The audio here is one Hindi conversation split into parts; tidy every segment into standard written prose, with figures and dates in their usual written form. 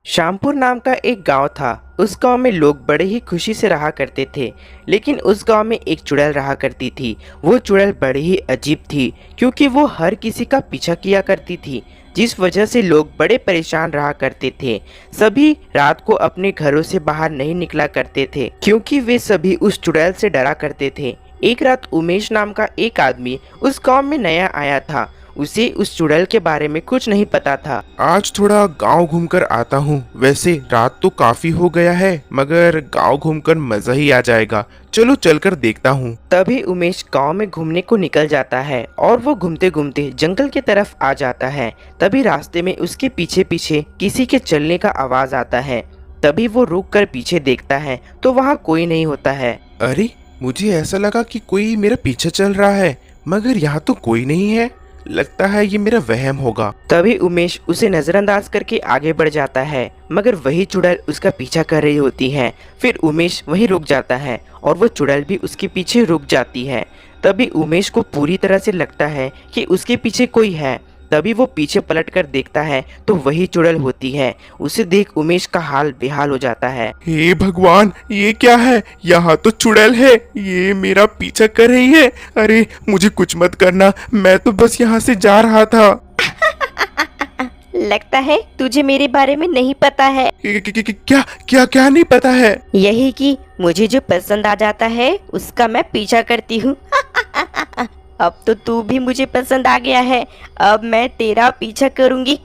श्यामपुर नाम का एक गांव था। उस गांव में लोग बड़े ही खुशी से रहा करते थे। लेकिन उस गांव में एक चुड़ैल रहा करती थी। वो चुड़ैल बड़ी ही अजीब थी, क्योंकि वो हर किसी का पीछा किया करती थी, जिस वजह से लोग बड़े परेशान रहा करते थे। सभी रात को अपने घरों से बाहर नहीं निकला करते थे, क्योंकि वे सभी उस चुड़ैल से डरा करते थे। एक रात उमेश नाम का एक आदमी उस गांव में नया आया था। उसे उस चुड़ैल के बारे में कुछ नहीं पता था। आज थोड़ा गांव घूमकर आता हूँ। वैसे रात तो काफी हो गया है, मगर गांव घूमकर मजा ही आ जाएगा। चलो चलकर देखता हूँ। तभी उमेश गांव में घूमने को निकल जाता है और वो घूमते घूमते जंगल की तरफ आ जाता है। तभी रास्ते में उसके पीछे पीछे किसी के चलने का आवाज आता है। तभी वो रुक कर पीछे देखता है तो वहाँ कोई नहीं होता है। अरे, मुझे ऐसा लगा कि कोई मेरा पीछे चल रहा है, मगर यहाँ तो कोई नहीं है। लगता है ये मेरा वहम होगा। तभी उमेश उसे नजरअंदाज करके आगे बढ़ जाता है, मगर वही चुड़ैल उसका पीछा कर रही होती है। फिर उमेश वहीं रुक जाता है और वो चुड़ैल भी उसके पीछे रुक जाती है। तभी उमेश को पूरी तरह से लगता है कि उसके पीछे कोई है। तभी वो पीछे पलट कर देखता है तो वही चुड़ैल होती है। उसे देख उमेश का हाल बेहाल हो जाता है। हे भगवान, ये क्या है? यहाँ तो चुड़ैल है, ये मेरा पीछा कर रही है। अरे, मुझे कुछ मत करना, मैं तो बस यहाँ से जा रहा था। लगता है तुझे मेरे बारे में नहीं पता है। क्या क्या क्या नहीं पता है? यही कि मुझे जो पसंद आ जाता है उसका मैं पीछा करती हूँ। अब तो तू भी मुझे पसंद आ गया है, अब मैं तेरा पीछा करूँगी।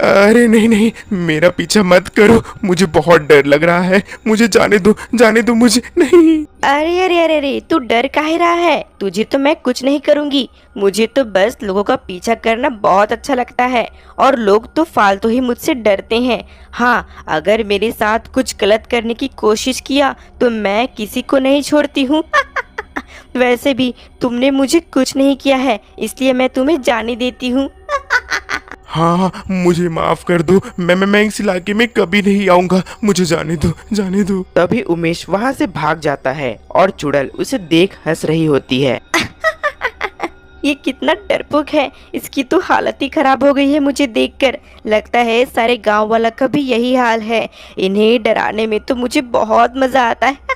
अरे नहीं नहीं, मेरा पीछा मत करो, मुझे बहुत डर लग रहा है। मुझे जाने दो मुझे। नहीं। अरे अरे अरे अरे, तू डर काहे रहा है? तुझे तो मैं कुछ नहीं करूँगी। मुझे तो बस लोगों का पीछा करना बहुत अच्छा लगता है, और लोग तो फालतू ही मुझसे डरते हैं। हाँ, अगर मेरे साथ कुछ गलत करने की कोशिश किया तो मैं किसी को नहीं छोड़ती हूँ। वैसे भी तुमने मुझे कुछ नहीं किया है, इसलिए मैं तुम्हें जाने देती हूँ। हाँ, मुझे माफ कर दो। मैं इस इलाके में कभी नहीं आऊंगा। मुझे जाने दो। तभी उमेश वहाँ से भाग जाता है और चुड़ैल उसे देख हंस रही होती है। ये कितना डरपोक है, इसकी तो हालत ही खराब हो गई है मुझे देखकर। लगता है सारे गांव वाला का भी यही हाल है। इन्हें डराने में तो मुझे बहुत मजा आता है।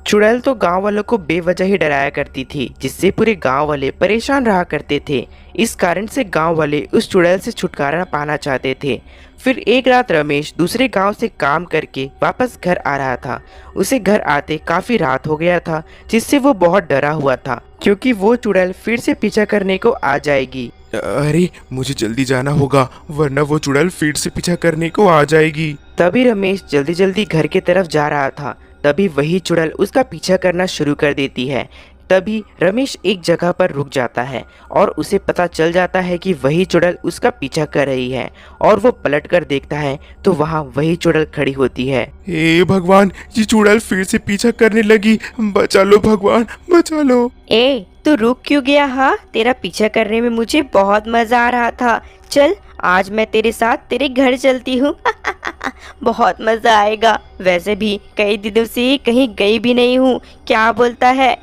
चुड़ैल तो गांव वालों को बेवजह ही डराया करती थी, जिससे पूरे गांव वाले परेशान रहा करते थे। इस कारण से गांव वाले उस चुड़ैल से छुटकारा पाना चाहते थे। फिर एक रात रमेश दूसरे गांव से काम करके वापस घर आ रहा था। उसे घर आते काफी रात हो गया था, जिससे वो बहुत डरा हुआ था, क्योंकि वो चुड़ैल फिर से पीछा करने को आ जाएगी। अरे, मुझे जल्दी जाना होगा, वरना वो चुड़ैल फिर से पीछा करने को आ जाएगी। तभी रमेश जल्दी जल्दी घर की तरफ जा रहा था। तभी वही चुड़ैल उसका पीछा करना शुरू कर देती है। तभी रमेश एक जगह पर रुक जाता है और उसे पता चल जाता है कि वही चुड़ैल उसका पीछा कर रही है, और वो पलट कर देखता है तो वहाँ वही चुड़ैल खड़ी होती है। हे भगवान, ये चुड़ैल फिर से पीछा करने लगी। बचा लो भगवान, बचा लो। ए, तू रुक क्यों गया? हाँ, तेरा पीछा करने में मुझे बहुत मजा आ रहा था। चल, आज मैं तेरे साथ तेरे घर चलती हूँ। बहुत मजा आएगा। वैसे भी कई दिनों से कहीं गई भी नहीं हूँ, क्या बोलता है?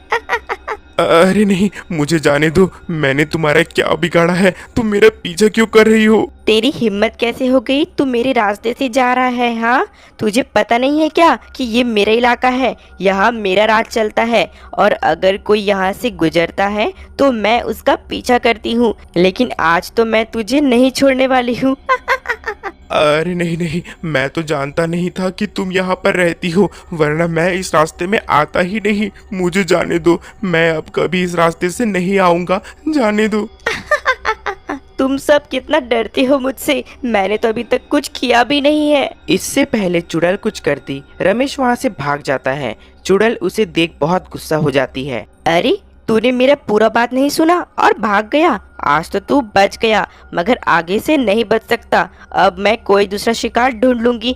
अरे नहीं, मुझे जाने दो। मैंने तुम्हारा क्या बिगाड़ा है? तुम मेरा पीछा क्यों कर रही हो? तेरी हिम्मत कैसे हो गई? तू मेरे रास्ते से जा रहा है? हाँ, तुझे पता नहीं है क्या कि ये मेरा इलाका है, यहाँ मेरा राज चलता है, और अगर कोई यहाँ से गुजरता है तो मैं उसका पीछा करती हूँ। लेकिन आज तो मैं तुझे नहीं छोड़ने वाली हूँ। अरे नहीं नहीं, मैं तो जानता नहीं था कि तुम यहाँ पर रहती हो, वरना मैं इस रास्ते में आता ही नहीं। मुझे जाने दो, मैं अब कभी इस रास्ते से नहीं आऊँगा। जाने दो। तुम सब कितना डरते हो मुझसे। मैंने तो अभी तक कुछ किया भी नहीं है। इससे पहले चुड़ैल कुछ करती, रमेश वहाँ से भाग जाता है। चुड़ैल उसे देख बहुत गुस्सा हो जाती है। अरे, तूने मेरा पूरा बात नहीं सुना और भाग गया। आज तो तू बच गया, मगर आगे से नहीं बच सकता। अब मैं कोई दूसरा शिकार ढूंढ लूंगी।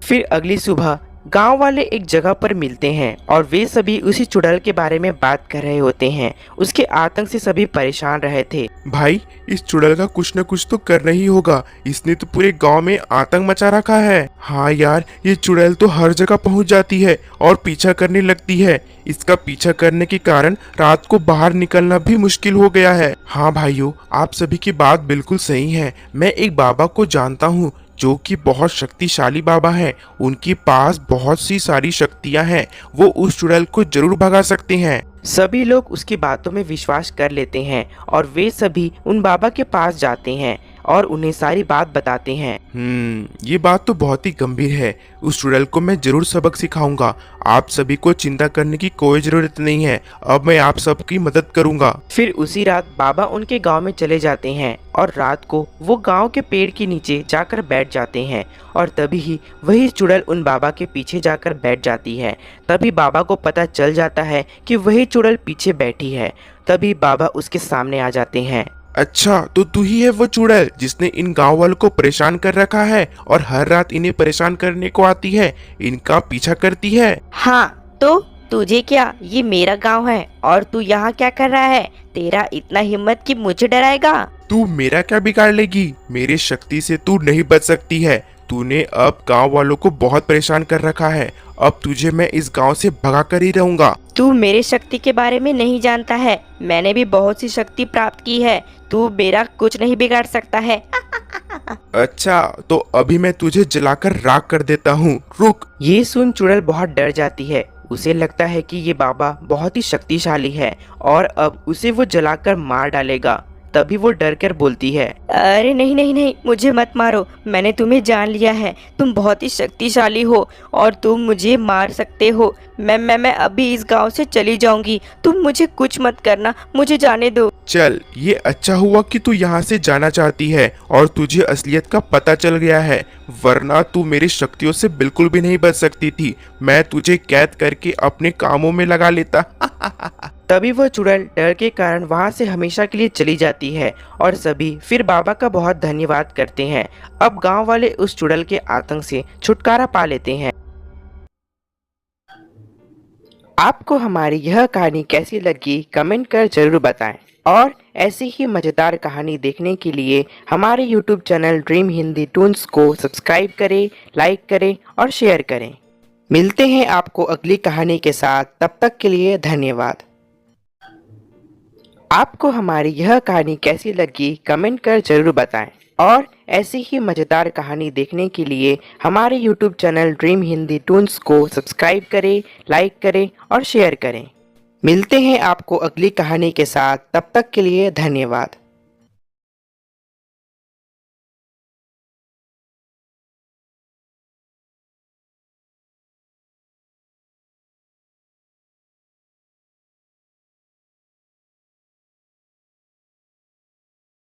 फिर अगली सुबह गांव वाले एक जगह पर मिलते हैं और वे सभी उसी चुड़ैल के बारे में बात कर रहे होते हैं। उसके आतंक से सभी परेशान रहे थे। भाई, इस चुड़ैल का कुछ न कुछ तो करना ही होगा। इसने तो पूरे गांव में आतंक मचा रखा है। हाँ यार, ये चुड़ैल तो हर जगह पहुंच जाती है और पीछा करने लगती है। इसका पीछा करने के कारण रात को बाहर निकलना भी मुश्किल हो गया है। हाँ भाइयों, आप सभी की बात बिल्कुल सही है। मैं एक बाबा को जानता हूँ जो कि बहुत शक्तिशाली बाबा है। उनके पास बहुत सी सारी शक्तियां हैं। वो उस चुड़ैल को जरूर भगा सकते हैं। सभी लोग उसकी बातों में विश्वास कर लेते हैं और वे सभी उन बाबा के पास जाते हैं और उन्हें सारी बात बताते हैं। ये बात तो बहुत ही गंभीर है। उस चुड़ैल को मैं जरूर सबक सिखाऊंगा। आप सभी को चिंता करने की कोई जरूरत नहीं है। अब मैं आप सबकी मदद करूंगा। फिर उसी रात बाबा उनके गांव में चले जाते हैं और रात को वो गांव के पेड़ के नीचे जाकर बैठ जाते हैं और तभी ही वही चुड़ैल उन बाबा के पीछे जाकर बैठ जाती है। तभी बाबा को पता चल जाता है कि वही चुड़ैल पीछे बैठी है। तभी बाबा उसके सामने आ जाते हैं। अच्छा, तो तू ही है वो चुड़ैल जिसने इन गांव वालों को परेशान कर रखा है और हर रात इन्हें परेशान करने को आती है, इनका पीछा करती है। हाँ, तो तुझे क्या, ये मेरा गांव है और तू यहाँ क्या कर रहा है? तेरा इतना हिम्मत कि मुझे डराएगा? तू मेरा क्या बिगाड़ लेगी? मेरी शक्ति से तू नहीं बच सकती है। तूने अब गांव वालों को बहुत परेशान कर रखा है। अब तुझे मैं इस गांव से भगा कर ही रहूंगा। तू मेरे शक्ति के बारे में नहीं जानता है। मैंने भी बहुत सी शक्ति प्राप्त की है। तू मेरा कुछ नहीं बिगाड़ सकता है। अच्छा, तो अभी मैं तुझे जलाकर राख कर देता हूँ। रुक। ये सुन चुड़ैल बहुत डर जाती है। उसे लगता है कि ये बाबा बहुत ही शक्तिशाली है और अब उसे वो जलाकर मार डालेगा। तभी वो डर कर बोलती है, अरे नहीं नहीं नहीं, मुझे मत मारो। मैंने तुम्हें जान लिया है। तुम बहुत ही शक्तिशाली हो और तुम मुझे मार सकते हो। मैं अभी इस गांव से चली जाऊंगी। तुम मुझे कुछ मत करना, मुझे जाने दो। चल, ये अच्छा हुआ कि तू यहाँ से जाना चाहती है और तुझे असलियत का पता चल गया है, वरना तू मेरी शक्तियों से बिल्कुल भी नहीं बच सकती थी। मैं तुझे कैद करके अपने कामों में लगा लेता। तभी वह चुड़ैल डर के कारण वहां से हमेशा के लिए चली जाती है और सभी फिर बाबा का बहुत धन्यवाद करते हैं। अब गांव वाले उस चुड़ैल के आतंक से छुटकारा पा लेते हैं। आपको हमारी यह कहानी कैसी लगी कमेंट कर जरूर बताएं और ऐसी ही मज़ेदार कहानी देखने के लिए हमारे YouTube channel dream Hindi Toons को सब्सक्राइब करें, लाइक करें और शेयर करें। मिलते हैं आपको अगली कहानी के साथ, तब तक के लिए धन्यवाद। आपको हमारी यह कहानी कैसी लगी कमेंट कर जरूर बताएं और ऐसी ही मज़ेदार कहानी देखने के लिए हमारे YouTube channel dream Hindi Toons को सब्सक्राइब करें, लाइक करें और शेयर करें। मिलते हैं आपको अगली कहानी के साथ, तब तक के लिए धन्यवाद।